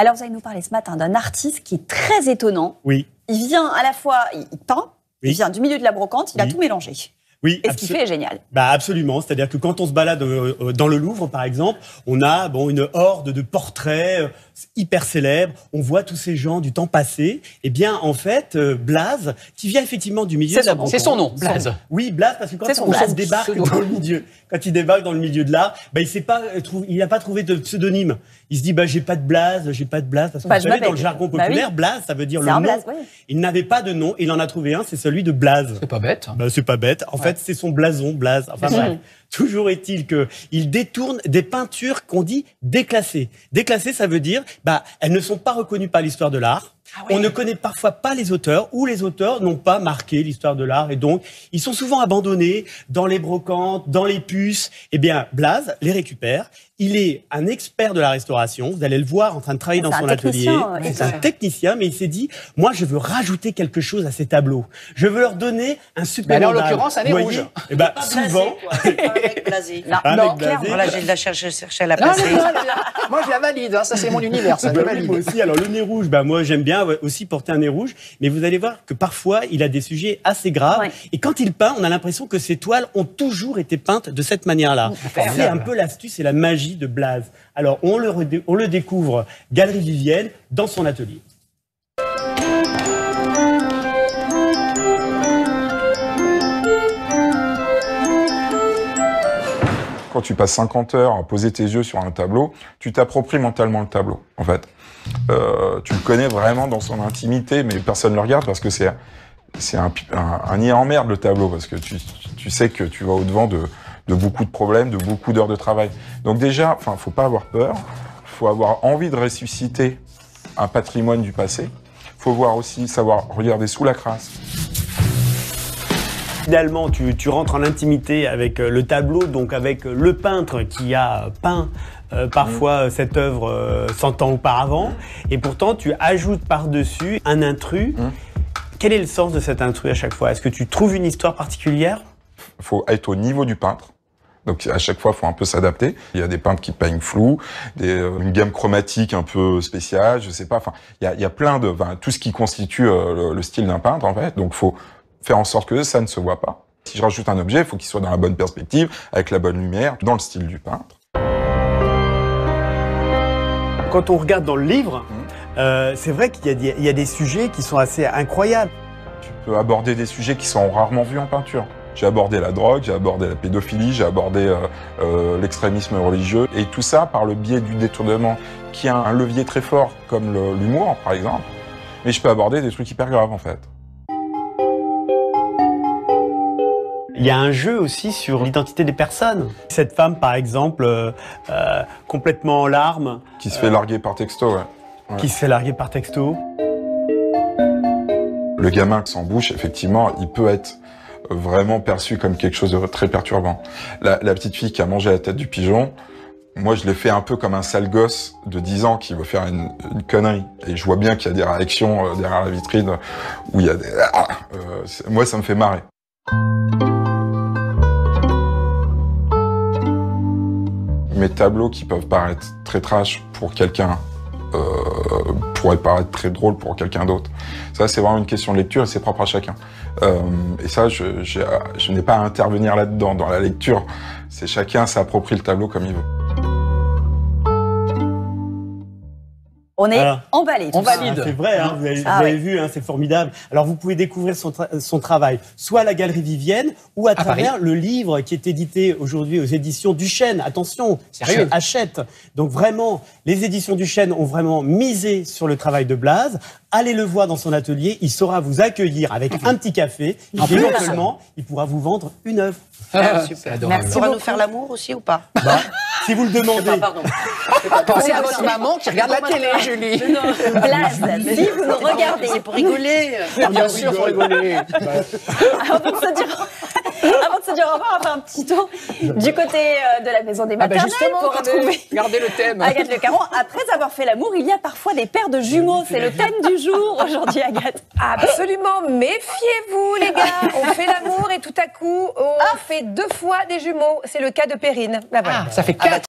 Alors, vous allez nous parler ce matin d'un artiste qui est très étonnant. Oui. Il vient à la fois, il peint, il vient du milieu de la brocante, il a tout mélangé. Oui, et ce qu'il fait est génial. Bah absolument, c'est-à-dire que quand on se balade dans le Louvre, par exemple, on a une horde de portraits hyper célèbres, on voit tous ces gens du temps passé. Eh bien, en fait, Blaze, qui vient effectivement du milieu de la brocante. C'est son nom, Blaze. Oui, Blaze, parce que quand on débarque dans le milieu, quand il débarque dans le milieu de l'art, il n'a pas trouvé de pseudonyme. Il se dit, j'ai pas de Blaze, parce que vous savez, dans le jargon populaire, Blaze, ça veut dire le nom. Blaze, oui. Il n'avait pas de nom, il en a trouvé un, c'est celui de Blaze. C'est pas bête. C'est pas bête. En fait, c'est son blason, Blaze. Enfin bref. Toujours est-il qu'il détourne des peintures qu'on dit déclassées. Déclassées, ça veut dire, elles ne sont pas reconnues par l'histoire de l'art. Ah ouais. On ne connaît parfois pas les auteurs, ou les auteurs n'ont pas marqué l'histoire de l'art, et donc ils sont souvent abandonnés dans les brocantes, dans les puces. Eh bien, Blaze les récupère. Il est un expert de la restauration. Vous allez le voir en train de travailler dans son atelier. C'est un technicien, mais il s'est dit, moi, je veux rajouter quelque chose à ces tableaux. Je veux leur donner un supplément d'âme. En l'occurrence, un nez rouge. Eh souvent. Blasé. Non, clairement. Voilà, j'ai de la chercher à la placer. Moi, je la valide. Ça, c'est mon univers. Ça, oui, moi aussi. Alors, le nez rouge, moi, j'aime bien aussi porter un nez rouge. Mais vous allez voir que parfois, il a des sujets assez graves. Ouais. Et quand il peint, on a l'impression que ses toiles ont toujours été peintes de cette manière-là. C'est un peu l'astuce et la magie de Blaze. Alors, on le découvre, Galerie Vivienne, dans son atelier. Quand tu passes 50 heures à poser tes yeux sur un tableau, tu t'appropries mentalement le tableau, en fait. Tu le connais vraiment dans son intimité, mais personne ne le regarde parce que c'est un nid en merde, le tableau, parce que tu sais que tu vas au-devant de beaucoup de problèmes, de beaucoup d'heures de travail. Donc déjà, faut pas avoir peur, faut avoir envie de ressusciter un patrimoine du passé, faut aussi savoir regarder sous la crasse. Finalement, tu rentres en intimité avec le tableau, donc avec le peintre qui a peint parfois cette œuvre 100 ans auparavant, et pourtant tu ajoutes par-dessus un intrus. Quel est le sens de cet intrus à chaque fois? Est-ce que tu trouves une histoire particulière? Il faut être au niveau du peintre. Donc à chaque fois, il faut un peu s'adapter. Il y a des peintres qui peignent flou, une gamme chromatique un peu spéciale, je sais pas. Il y a plein de tout ce qui constitue le style d'un peintre en fait. Donc faut faire en sorte que ça ne se voit pas. Si je rajoute un objet, il faut qu'il soit dans la bonne perspective, avec la bonne lumière, dans le style du peintre. Quand on regarde dans le livre, c'est vrai qu'il y a des sujets qui sont assez incroyables. Tu peux aborder des sujets qui sont rarement vus en peinture. J'ai abordé la drogue, j'ai abordé la pédophilie, j'ai abordé l'extrémisme religieux, et tout ça par le biais du détournement, qui a un levier très fort, comme l'humour, par exemple. Mais je peux aborder des trucs hyper graves, en fait. Il y a un jeu aussi sur l'identité des personnes. Cette femme, par exemple, complètement en larmes. Qui se fait larguer par texto, ouais. Qui se fait larguer par texto. Le gamin sans bouche, effectivement, il peut être vraiment perçu comme quelque chose de très perturbant. La petite fille qui a mangé la tête du pigeon, moi je l'ai fait un peu comme un sale gosse de 10 ans qui veut faire une connerie. Et je vois bien qu'il y a des réactions derrière la vitrine où il y a des... moi ça me fait marrer. Mes tableaux qui peuvent paraître très trash pour quelqu'un pourraient paraître très drôles pour quelqu'un d'autre. Ça, c'est vraiment une question de lecture et c'est propre à chacun. Et ça, je n'ai pas à intervenir là-dedans, dans la lecture. C'est chacun s'approprie le tableau comme il veut. On est emballé. On valide. C'est vrai, vous avez vu, c'est formidable. Alors, vous pouvez découvrir son travail, soit à la Galerie Vivienne, ou à travers le livre qui est édité aujourd'hui aux éditions Duchesne. Attention, achète. Donc vraiment, les éditions Duchesne ont vraiment misé sur le travail de Blaze. Allez le voir dans son atelier, il saura vous accueillir avec un petit café. Et éventuellement, il pourra vous vendre une œuvre. Super. Merci. Tu pourras nous faire l'amour aussi ou pas? Si vous le demandez. Pardon. Pensez à votre maman qui regarde la télé, Julie. Blaze, si vous nous regardez. C'est pour rigoler. Bien sûr, pour rigoler. Avant de se dire au revoir, on va faire un petit tour du côté de la maison des maternelles pour retrouver gardez le thème. Agathe Le Caron. Après avoir fait l'amour, il y a parfois des paires de jumeaux. C'est le thème du jour aujourd'hui, Agathe. Absolument. Méfiez-vous, les gars. On fait l'amour et tout à coup, on fait 2 fois des jumeaux. C'est le cas de Perrine. Ça fait 4.